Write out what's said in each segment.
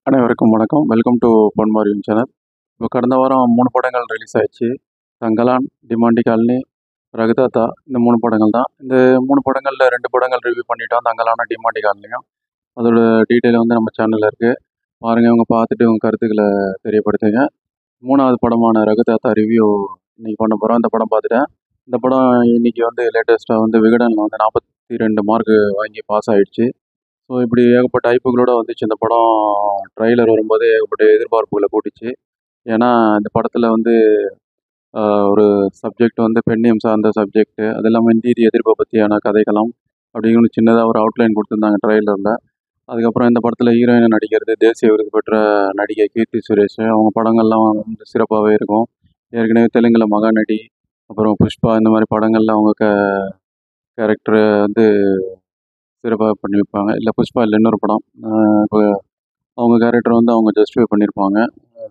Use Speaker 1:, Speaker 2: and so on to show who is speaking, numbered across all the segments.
Speaker 1: அனைவருக்கும் வணக்கம். Welcome to Ponmariyam channel. இப்போ கடந்த வாரம் 3 படங்கள் ரிலீஸ் ஆயிடுச்சு. தங்கலான், டிமாண்டி காலனி, ரகுதாத்தா, இந்த 3 படங்கள் தான். இந்த 3 படங்களில் 2 படங்கள் ரிவ்யூ பண்ணிட்டோம், தங்கலான டிமாண்டி காலனியும். அதோட டீட்டெயில் வந்து நம்ம சேனலில் இருக்குது, பாருங்கள். அவங்க பார்த்துட்டு உங்கள் கருத்துக்களை தெரியப்படுத்துங்க. 3வது படமான ரகுதாத்தா ரிவ்யூ இன்றைக்கி பண்ண போகிறோம். இந்த படம் பார்த்துட்டேன். இந்த படம் இன்றைக்கி வந்து லேட்டஸ்ட்டாக வந்து விகடனில் வந்து 42 மார்க்கு வாங்கி பாஸ் ஆகிடுச்சு. ஸோ இப்படி ஏகப்பட்ட ஹைப்புகளோடு வந்துச்சு இந்த படம். ட்ரைலர் வரும்போது ஏகப்பட்ட எதிர்பார்ப்புகளை கூட்டிச்சு. ஏன்னா இந்த படத்தில் வந்து ஒரு சப்ஜெக்ட் வந்து பெண்ணியம் சார்ந்த சப்ஜெக்ட்டு, அது இல்லாமல் நீதி எதிர்ப்பை பற்றியான கதைகளும் அப்படிங்கிற சின்னதாக ஒரு அவுட்லைன் கொடுத்துருந்தாங்க ட்ரைலரில். அதுக்கப்புறம் இந்த படத்தில் ஹீரோயினை நடிக்கிறது தேசிய விருது பெற்ற நடிகை கீர்த்தி சுரேஷ். அவங்க படங்கள்லாம் வந்து சிறப்பாகவே இருக்கும். ஏற்கனவே தெலுங்கில் மகாநடி, அப்புறம் புஷ்பா, இந்த மாதிரி படங்களில் அவங்க கேரக்டர் வந்து சிறப்பாக பண்ணியிருப்பாங்க. இல்லை புஷ்பா இல்லை, இன்னொரு படம். இப்போ அவங்க கேரக்டர் வந்து அவங்க ஜஸ்டிஃபை பண்ணியிருப்பாங்க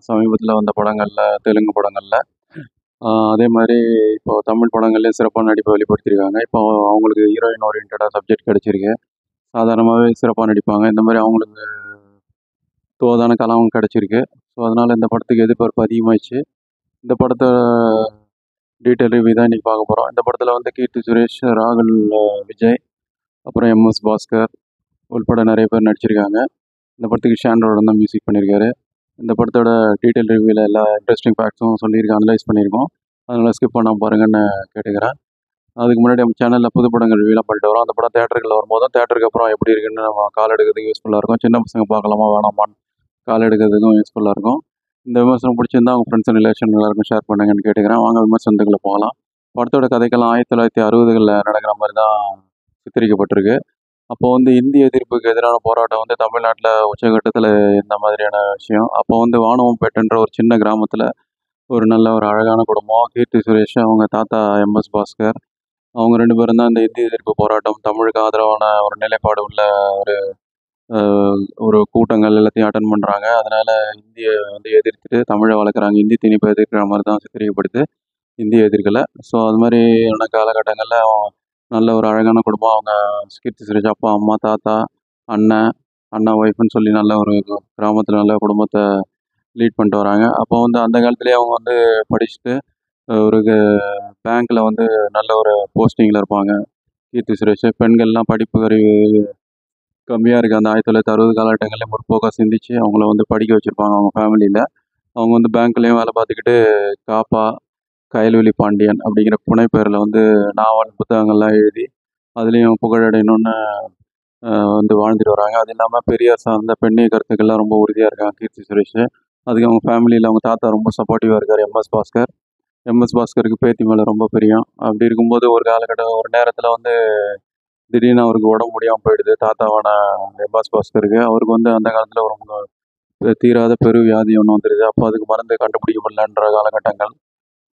Speaker 1: சமீபத்தில் வந்த படங்களில், தெலுங்கு படங்களில். அதே மாதிரி இப்போ தமிழ் படங்கள்லேயும் சிறப்பான நடிப்பை வெளிப்படுத்தியிருக்காங்க. இப்போ அவங்களுக்கு ஹீரோயின் ஓரியன்டாக சப்ஜெக்ட் கிடச்சிருக்கு. சாதாரணமாகவே சிறப்பாக நடிப்பாங்க. இந்த மாதிரி அவங்களுக்கு தோதான கலாம் கிடச்சிருக்கு. ஸோ அதனால் இந்த படத்துக்கு எதிர்பார்ப்பு அதிகமாகிடுச்சு. இந்த படத்தை டீட்டெயில் ரிவ்யூ தான் இன்றைக்கி பார்க்க போகிறோம். இந்த படத்தில் வந்து கீர்த்தி சுரேஷ், ராகுல் விஜய், அப்புறம் MS பாஸ்கர் உள்பட நிறைய பேர் நடிச்சிருக்காங்க. இந்த படத்துக்கு ஷான்ரோடன் தான் மியூசிக் பண்ணியிருக்காரு. இந்த படத்தோட டீட்டெயில் ரிவ்யூவில் எல்லா இன்ட்ரெஸ்டிங் ஃபேக்ட்ஸும் சொல்லியிருக்கேன், அனலைஸ் பண்ணியிருக்கோம். அதனால் ஸ்கிப் பண்ணாமல் பாருங்கன்னு கேட்டுக்கிறேன். அதுக்கு முன்னாடி நம்ம சேனலில் புது படங்கள் ரிவ்யூலாம் பண்ணிட்டு வரோம். அந்த படம் தேட்டருக்குள்ள வரும்போதும் தேட்டருக்கு அப்புறம் எப்படி இருக்குன்னு நம்ம கால் எடுக்கிறதுக்கு யூஸ்ஃபுல்லாக இருக்கும். சின்ன பசங்க பார்க்கலாமா வேணாமான்னு கால் எடுக்கிறதுக்கும் யூஸ்ஃபுல்லாக இருக்கும். இந்த விமர்சனம் பிடிச்சிருந்தா அவங்க ஃப்ரெண்ட்ஸ் அண்ட் ரிலேஷன் எல்லாருக்கும் ஷேர் பண்ணுங்கன்னு கேட்டுக்கிறேன். வாங்க விமர்சனத்துக்குள்ளே போகலாம். படத்தோட கதைக்கெல்லாம் 1960களில் நடக்கிற மாதிரி தான் சித்தரிக்கப்பட்டிருக்கு. அப்போ வந்து இந்திய எதிர்ப்புக்கு எதிரான போராட்டம் வந்து தமிழ்நாட்டில் உச்சகட்டத்தில் இந்த மாதிரியான விஷயம். அப்போ வந்து வானவம்பேட்டைன்ற ஒரு சின்ன கிராமத்தில் ஒரு நல்ல ஒரு அழகான குடும்பம். கீர்த்தி சுரேஷ், அவங்க தாத்தா MS பாஸ்கர், அவங்க 2 பேரும் தான் இந்த இந்திய எதிர்ப்பு போராட்டம், தமிழுக்கு ஆதரவான ஒரு நிலைப்பாடு உள்ள ஒரு கூட்டங்கள் எல்லாத்தையும் அட்டன் பண்ணுறாங்க. அதனால் இந்தியை வந்து எதிர்த்துட்டு தமிழை வளர்க்குறாங்க. இந்தி திணிப்பை எதிர்க்கிற மாதிரி தான் சித்தரிக்கப்படுது, இந்திய எதிர்க்கலை. ஸோ அது மாதிரியான காலகட்டங்களில் நல்ல ஒரு அழகான குடும்பம். அவங்க கீர்த்தி சுரேஷ் அப்பா, அம்மா, தாத்தா, அண்ணா ஒய்ஃப்னு சொல்லி நல்ல ஒரு கிராமத்தில் நல்ல குடும்பத்தை லீட் பண்ணிட்டு வராங்க. அப்போ வந்து அந்த காலத்துலேயே அவங்க வந்து படிச்சுட்டு ஒரு பேங்க்கில் வந்து நல்ல ஒரு போஸ்டிங்கில் இருப்பாங்க கீர்த்தி சுரேஷ். பெண்கள்லாம் படிப்பு அறிவு கம்மியாக இருக்குது. அந்த 1960 காலகட்டங்களில் முற்போக்காக சிந்திச்சு அவங்கள வந்து படிக்க வச்சுருப்பாங்க அவங்க ஃபேமிலியில். அவங்க வந்து பேங்க்லேயும் வேலை பார்த்துக்கிட்டு காப்பா, கயல்விழி பாண்டியன் அப்படிங்கிற புனைப்பெயரில் வந்து நாவல், புத்தகங்கள்லாம் எழுதி அதுலேயும் புகழடையணும்னு வந்து வாழ்ந்துட்டு வராங்க. அது இல்லாமல் பெரியார் சார்ந்த பெண்ணிய கருத்துக்கள்லாம் ரொம்ப உறுதியாக இருக்காங்க கீர்த்தி சுரேஷ். அதுக்கு அவங்க ஃபேமிலியில் அவங்க தாத்தா ரொம்ப சப்போர்ட்டிவாக இருக்கார், MS பாஸ்கருக்கு பேத்தி மேலே ரொம்ப பிரியம். அப்படி இருக்கும்போது ஒரு நேரத்தில் வந்து திடீர்னு அவருக்கு உடம்பு முடியாமல் போயிடுது, தாத்தாவான MS பாஸ்கருக்கு. அவருக்கு வந்து அந்த காலத்தில் ஒரு தீராத பெரு வியாதி ஒன்று வந்துடுது. அப்போ அதுக்கு மருந்து கண்டுபிடிக்கப்படலன்ற காலகட்டங்கள்.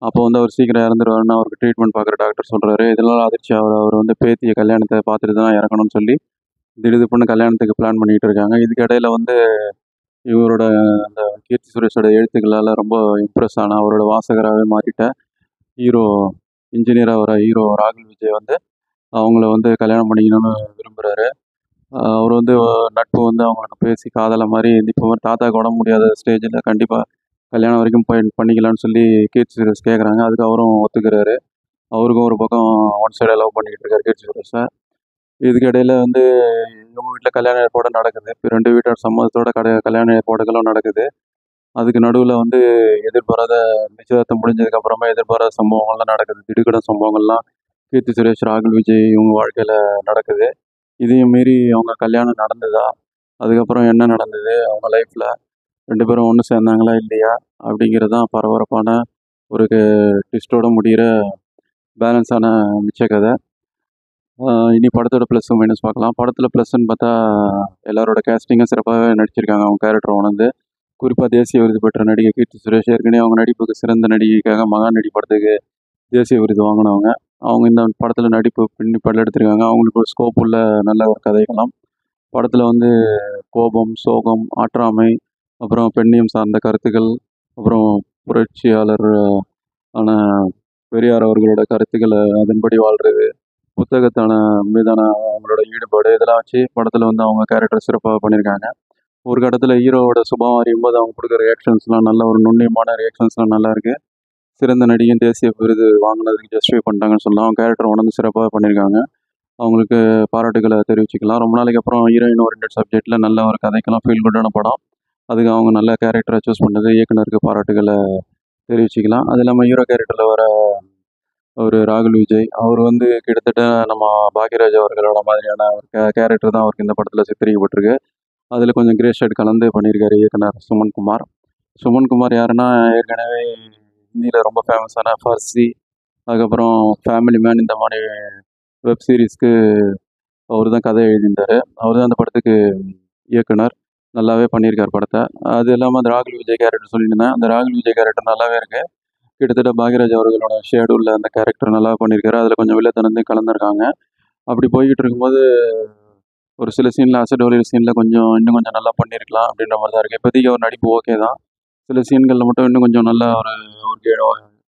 Speaker 1: அப்போ வந்து அவர் சீக்கிரம் இறந்துருவாருன்னு அவருக்கு ட்ரீட்மெண்ட் பார்க்குற டாக்டர் சொல்கிறாரு. இதனால் அதிர்ச்சி அவர் வந்து பேத்தியை கல்யாணத்தை பார்த்துட்டு தான் இறக்கணும்னு சொல்லி திடீர்னு கல்யாணத்துக்கு பிளான் பண்ணிகிட்டு இருக்காங்க. இதுக்கு இடையில வந்து இவரோட அந்த கீர்த்தி சுரேஷோட எழுத்துக்களால் ரொம்ப இம்ப்ரெஸ் ஆன அவரோட வாசகராகவே மாறிட்ட இன்ஜினியராக வர ஹீரோ ராகுல் விஜய் வந்து அவங்கள வந்து கல்யாணம் பண்ணிக்கணும்னு விரும்புகிறாரு. அவர் வந்து நட்பு வந்து அவங்களுக்கு பேசி காதலை மாதிரி இப்போ தாத்தாவுக்கு உடம்பு முடியாத ஸ்டேஜில் கண்டிப்பாக கல்யாணம் வரைக்கும் பண்ணிக்கலான்னு சொல்லி கீர்த்தி சுரேஷ் கேட்குறாங்க. அதுக்கு அவரும் ஒத்துக்கிறாரு. அவருக்கும் ஒரு பக்கம் ஒன் சைடாக லவ் பண்ணிக்கிட்டு இருக்காரு கீர்த்தி சுரேஷை. இதுக்கு இடையில வந்து இவங்க வீட்டில் கல்யாண ஏற்பாடு நடக்குது. இப்போ 2 வீட்டார் சம்மதத்தோட கல்யாண ஏற்பாடுகளும் நடக்குது. அதுக்கு நடுவில் வந்து எதிர்பாராத நிச்சயதார்த்தம் முடிஞ்சதுக்கப்புறமா எதிர்பாராத சம்பவங்கள்லாம் நடக்குது. திடுக்கிடும் சம்பவங்கள்லாம் கீர்த்தி சுரேஷ், ராகுல் விஜய் இவங்க வாழ்க்கையில் நடக்குது. இதையும் மீறி அவங்க கல்யாணம் நடந்ததா, அதுக்கப்புறம் என்ன நடந்தது அவங்க லைஃப்பில், 2 பேரும் ஒன்று சேர்ந்தாங்களா இல்லையா அப்படிங்கிறது தான் பரபரப்பான ஒரு ட்விஸ்டோட முடிகிற பேலன்ஸான மிச்ச கதை. இனி படத்தோட ப்ளஸ் மைனஸ் பார்க்கலாம். படத்தில் ப்ளஸ்ன்னு பார்த்தா எல்லாரோட கேஸ்டிங்கும் சிறப்பாகவே நடிச்சிருக்காங்க அவங்க கேரக்டரை உணர்ந்து. குறிப்பாக தேசிய விருது பெற்ற நடிகை கீர்த்தி சுரேஷ் ஏற்கனவே அவங்க நடிப்புக்கு சிறந்த நடிகைக்காக மகாநடி படத்துக்கு தேசிய விருது வாங்கினவங்க. அவங்க இந்த படத்தில் நடிப்பு பின்னி படம் அவங்களுக்கு ஒரு ஸ்கோப் உள்ள நல்ல ஒரு கதைகளும். படத்தில் வந்து கோபம், சோகம், ஆற்றாமை, அப்புறம் பெண்ணியம் சார்ந்த கருத்துக்கள், அப்புறம் புரட்சியாளர் ஆன பெரியார் அவர்களோட கருத்துக்களை அதன்படி வாழ்கிறது, புத்தகத்தான மீதான அவங்களோட ஈடுபாடு இதெல்லாம் வச்சு படத்தில் வந்து அவங்க கேரக்டர் சிறப்பாக பண்ணியிருக்காங்க. ஒரு கட்டத்தில் ஹீரோவோட சுபாவம் அறியும்போது அவங்க கொடுக்குற ரியாக்ஷன்ஸ்லாம் நல்ல ஒரு நுண்ணியமான ரியாக்ஷன்ஸ்லாம் நல்லா இருக்குது. சிறந்த நடிகையும் தேசிய விருது வாங்கினதுக்கு ஜஸ்டிஃபை பண்ணிட்டாங்கன்னு சொல்லலாம். அவங்க கேரக்டர் உணர்ந்து சிறப்பாக பண்ணியிருக்காங்க. அவங்களுக்கு பாராட்டுகளை தெரிவிச்சுக்கலாம். ரொம்ப நாளைக்கு அப்புறம் ஹீரோயின் ஓரியன்டட் சப்ஜெக்டில் நல்ல ஒரு கதைக்கெல்லாம் ஃபீல் குட்டான படம். அதுக்கு அவங்க நல்ல கேரக்டரை சூஸ் பண்ணது இயக்குனருக்கு பாராட்டுகளை தெரிவிச்சுக்கலாம். அது இல்லாமல் ஹீரோ கேரக்டரில் வர ஒரு ராகுல் விஜய் அவர் வந்து கிட்டத்தட்ட நம்ம பாக்யராஜ் அவர்களோட மாதிரியான ஒரு கேரக்டர் தான் அவருக்கு இந்த படத்தில் சித்தரிக்கப்பட்டிருக்கு. அதில் கொஞ்சம் கிரே ஷேட் கலந்து பண்ணியிருக்காரு இயக்குனர் சுமன்குமார். சுமன்குமார் யாருன்னா ஏற்கனவே ஹிந்தியில் ரொம்ப ஃபேமஸான ஃபர்சி, அதுக்கப்புறம் ஃபேமிலி மேன் இந்த மாதிரி வெப் சீரிஸ்க்கு அவர் தான் கதை எழுதியிருந்தார். அவர் தான் அந்த படத்துக்கு இயக்குனர். நல்லாவே பண்ணியிருக்கார் படத்தை. அது இல்லாமல் அந்த ராகுல் விஜய் கேரக்டர் சொல்லியிருந்தேன். அந்த ராகுல் விஜய் கேரக்டர் நல்லாவே இருக்குது. கிட்டத்தட்ட பாக்யராஜ் அவர்களோட ஷேடூவில் அந்த கேரக்டர் நல்லா பண்ணியிருக்காரு. அதில் கொஞ்சம் வில்லத்தனந்து கலந்துருக்காங்க. அப்படி போய்கிட்டு இருக்கும்போது ஒரு சில சீனில் அசட் வழியில் சீனில் இன்னும் கொஞ்சம் நல்லா பண்ணியிருக்கலாம் அப்படின்ற மாதிரி தான் இருக்குது. இப்போதைக்கு அவர் நடிப்பு ஓகே தான். சில சீன்களில் மட்டும் இன்னும் கொஞ்சம் நல்லா ஒரு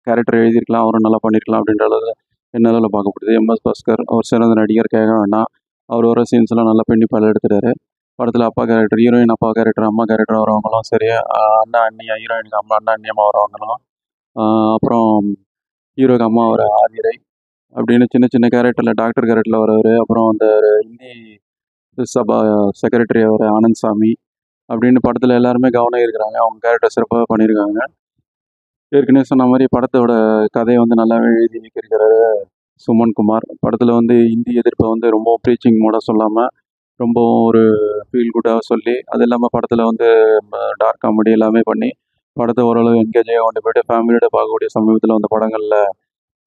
Speaker 1: கேரக்டர் எழுதியிருக்கலாம், அவரும் நல்லா பண்ணியிருக்கலாம் அப்படின்ற அளவில் என்னால் பார்க்கப்படுது. எம்எஸ் பாஸ்கர் அவர் சிறந்த நடிகர் கேட்க வேண்டாம். அவர் வர சீன்ஸ்லாம் நல்லா பண்ணி எடுத்துட்டாரு. படத்தில் அப்பா கேரக்டர், ஹீரோயின் அப்பா கேரக்டர், அம்மா கேரக்டர் வரவங்களும் சரி, அண்ணா அண்ணியா ஹீரோயினுக்கு அம்மா அண்ணா அண்ணியம்மா வரவங்களும், அப்புறம் ஹீரோக்கு அம்மா வர ஆதிரை அப்படின்னு சின்ன சின்ன கேரக்டரில் டாக்டர் கேரக்டரில் வரவர், அப்புறம் அந்த ஹிந்தி சபா செக்ரட்டரி வர ஆனந்த் சாமி அப்படின்னு படத்தில் எல்லாருமே கவனம் இருக்கிறாங்க. அவங்க கேரக்டர் சிறப்பாக பண்ணியிருக்காங்க. ஏற்கனவே சொன்ன மாதிரி படத்தோட கதையை வந்து நல்லாவே எழுதி இருக்கிறாரு சுமன்குமார். படத்தில் வந்து இந்தி எதிர்ப்பை வந்து ரொம்ப ப்ரீச்சிங் மோடாக சொல்லாமல் ரொம்ப ஒரு ஃபீல் குட்டாக சொல்லி, அது இல்லாமல் படத்தில் வந்து டார்க் காமெடி எல்லாமே பண்ணி படத்தை ஓரளவு என்கேஜாக கொண்டு போய்ட்டு ஃபேமிலியோட பார்க்கக்கூடிய சமீபத்தில் வந்த படங்களில்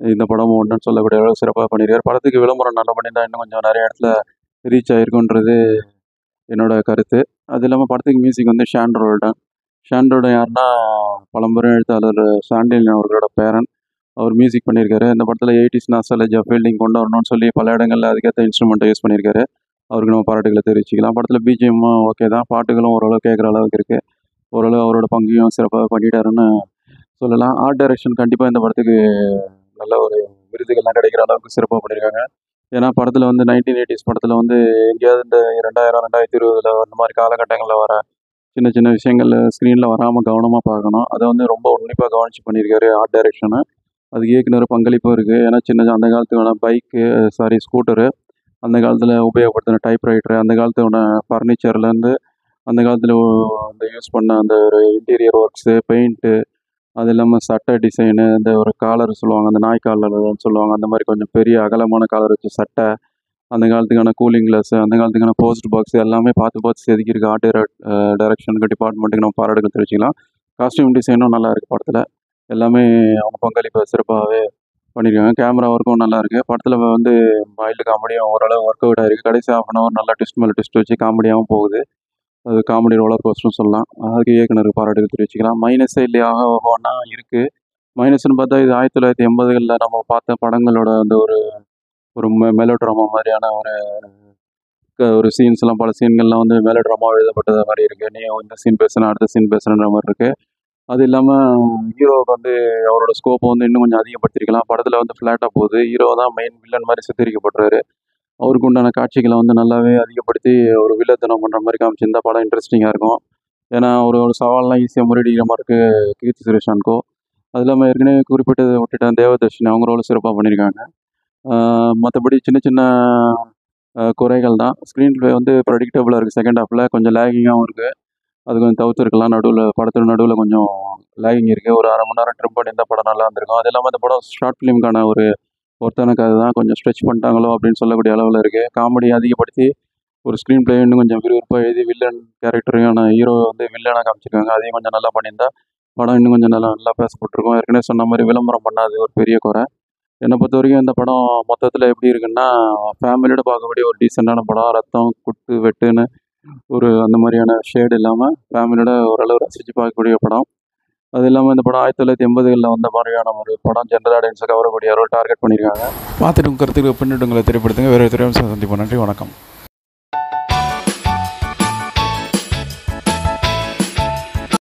Speaker 1: இந்த படமும் ஒன்றுன்னு சொல்லக்கூடிய அளவு சிறப்பாக பண்ணியிருக்காரு. படத்துக்கு விளம்பரம் நல்லா பண்ணியிருந்தா இன்னும் கொஞ்சம் நிறைய இடத்துல ரீச் ஆகிருக்குன்றது என்னோட கருத்து. அது இல்லாமல் படத்துக்கு மியூசிக் வந்து ஷான் ரோல்டன். ஷான் ரோல்டன் யாருன்னா பழம்பெரும் எழுத்தாளர் சாண்டில்யன் அவர்களோட பேரன். அவர் மியூசிக் பண்ணியிருக்காரு. இந்த படத்தில் 80s நாஸ்டாலஜியா ஃபீல்டிங் கொண்டு வரணும்னு சொல்லி பல இடங்களில் அதுக்கேற்ற இன்ஸ்ட்ருமெண்ட்டை யூஸ் பண்ணியிருக்காரு. அவருக்கு நம்ம பாராட்டுகளை தெரிவிச்சுக்கலாம். படத்தில் பிஜிஎம்மும் ஓகே தான், பாட்டுகளும் ஓரளவு கேட்குற அளவுக்கு இருக்குது. ஓரளவு அவரோட பங்கையும் சிறப்பாக பண்ணிட்டாருன்னு சொல்லலாம். ஆர்ட் டைரக்ஷன் கண்டிப்பாக இந்த படத்துக்கு நல்ல ஒரு விருதுகள்லாம் கிடைக்கிற அளவுக்கு சிறப்பாக பண்ணியிருக்காங்க. ஏன்னா படத்தில் வந்து 1980s படத்தில் வந்து எங்கேயாவது இந்த 2000 2020 அந்த மாதிரி காலகட்டங்களில் வர சின்ன சின்ன விஷயங்கள் ஸ்க்ரீனில் வராமல் கவனமாக பார்க்கணும். அதை வந்து ரொம்ப உன்னிப்பாக கவனித்து பண்ணியிருக்காரு ஆர்ட் டைரக்ஷனை. அதுக்கு இயக்குனர் பங்களிப்பும் இருக்குது. ஏன்னா அந்த காலத்துக்கான ஸ்கூட்டரு, அந்த காலத்தில் உபயோகப்படுத்தின டைப்ரைட்டரு, அந்த காலத்தோட ஃபர்னிச்சர்லேருந்து அந்த காலத்தில் அந்த யூஸ் பண்ண அந்த ஒரு இன்டீரியர் ஒர்க்ஸு, பெயிண்ட்டு, அது இல்லாமல் சட்டை டிசைனு, இந்த ஒரு காலர் சொல்லுவாங்க, அந்த நாய் காலர்னு சொல்லுவாங்க, அந்த மாதிரி கொஞ்சம் பெரிய அகலமான காலர் வச்ச சட்டை, அந்த காலத்துக்கான கூலிங் கிளாஸு, அந்த காலத்துக்கான போஸ்ட் பாக்ஸ் எல்லாமே பார்த்து செதுக்கியிருக்கு ஆர்ட் டைரக்ஷனுக்கு டிபார்ட்மெண்ட்டுக்கு நம்ம பாராட்டுகள் தெரிவிச்சுக்கலாம். காஸ்டியூம் டிசைனும் நல்லா இருக்குது படத்தில். எல்லாமே அவங்க பங்களிப்பை சிறப்பாகவே பண்ணியிருக்காங்க. கேமரா ஒர்க்கும் நல்லா இருக்குது. படத்தில் வந்து மைல்டு காமெடியும் ஓரளவு ஒர்க் அவுட் ஆகிருக்கு. கடைசி ½ hour நல்லா ட்விஸ்ட் மேலே ட்விஸ்ட் வச்சு காமெடியாகவும் போகுது. அது காமெடி ரோலர் கோஸ்டர்னு சொல்லலாம். அதுக்கு இயக்குனருக்கு பாராட்டுகள் தெரிவிச்சுக்கலாம். மைனஸே இல்லையா ஆகனா இருக்குது. மைனஸ்னு பார்த்தா இது 1980களில் நம்ம பார்த்த படங்களோட அந்த ஒரு ஒரு மெலோ ட்ராமா மாதிரியான ஒரு சீன்ஸ்லாம் பல சீன்கள்லாம் வந்து மெலோ ட்ராமாவாக எழுதப்பட்டது மாதிரி இருக்குது. நீ இந்த சீன் பேசுனா அடுத்த சீன் பேசுகிற மாதிரி இருக்குது. அது இல்லாமல் ஹீரோவுக்கு வந்து அவரோட ஸ்கோப்பை வந்து இன்னும் கொஞ்சம் அதிகப்படுத்திருக்கலாம். படத்தில் வந்து ஃப்ளாட்டாக போகுது. ஹீரோ தான் மெயின் வில்லன் மாதிரி சித்தரிக்கப்படுறாரு. அவருக்கு உண்டான காட்சிகளை வந்து நல்லாவே அதிகப்படுத்தி ஒரு வில்லத்தனம் பண்ணுற மாதிரி காமிச்சிருந்தா படம் இன்ட்ரெஸ்டிங்காக இருக்கும். ஏன்னா ஒரு சவால்லாம் ஈஸியாக முறியடிக்கிற மாதிரி இருக்குது கீர்த்தி சுரேஷான்கோ. அது இல்லாமல் ஏற்கனவே குறிப்பிட்டதை விட்டுட்டேன், தேவதர்ஷினி அவங்க ரோல் சிறப்பாக பண்ணியிருக்காங்க. மற்றபடி சின்ன சின்ன குறைகள் தான். ஸ்க்ரீன் ப்ளே வந்து ப்ரெடிக்டபுளாக இருக்குது. செகண்ட் ஹாஃபில் கொஞ்சம் லேகிங்காகவும் இருக்குது. அது கொஞ்சம் தவிர்த்துருக்கலாம். படத்தில் நடுவில் கொஞ்சம் லேகிங் இருக்குது. ஒரு அரை மணி நேரம் ட்ரிம் பண்ணியிருந்தால் படம் நல்லா இருந்திருக்கும். அது இல்லாமல் இந்த படம் ஷார்ட் ஃபிலிமுக்கான ஒரு ஒருத்தனுக்கு அதுதான் கொஞ்சம் ஸ்ட்ரெச் பண்ணிட்டாங்களோ அப்படின்னு சொல்லக்கூடிய அளவில் இருக்குது. காமெடி அதிகப்படுத்தி ஒரு ஸ்க்ரீன் ப்ளே இன்னும் கொஞ்சம் விறுவிறுப்பாக எழுதி வில்லன் கேரக்டரையான ஹீரோ வந்து வில்லனாக காமிச்சிருக்காங்க. அதையும் கொஞ்சம் நல்லா பண்ணியிருந்தா படம் இன்னும் கொஞ்சம் நல்லா பேசப்பட்டிருக்கும். ஏற்கனவே சொன்ன மாதிரி விளம்பரம் பண்ணாது ஒரு பெரிய குறை. என்னை பொறுத்த வரைக்கும் இந்த படம் மொத்தத்தில் எப்படி இருக்குன்னா, ஃபேமிலியோட பார்க்கக்கூடிய ஒரு டீசெண்டான படம். ரத்தம், குத்து, வெட்டுன்னு ஒரு அந்த மாதிரியான ஷேடு இல்லாமல் ஃபேமிலியோட ஓரளவு ரசித்து பார்க்கக்கூடிய படம். அது இல்லாமல் இந்த படம் 1980களில் வந்த மாதிரியான ஒரு படம். ஜென்ரல் ஆடியன்ஸை கவரக்கூடிய ஒரு டார்கெட் பண்ணியிருக்காங்க.
Speaker 2: பார்த்துட்டு கருத்துக்களை பின்னிட்டு உங்களை திரைப்படுத்துங்க. வேறு திரையரங்கம் சந்திப்போம். நன்றி, வணக்கம்.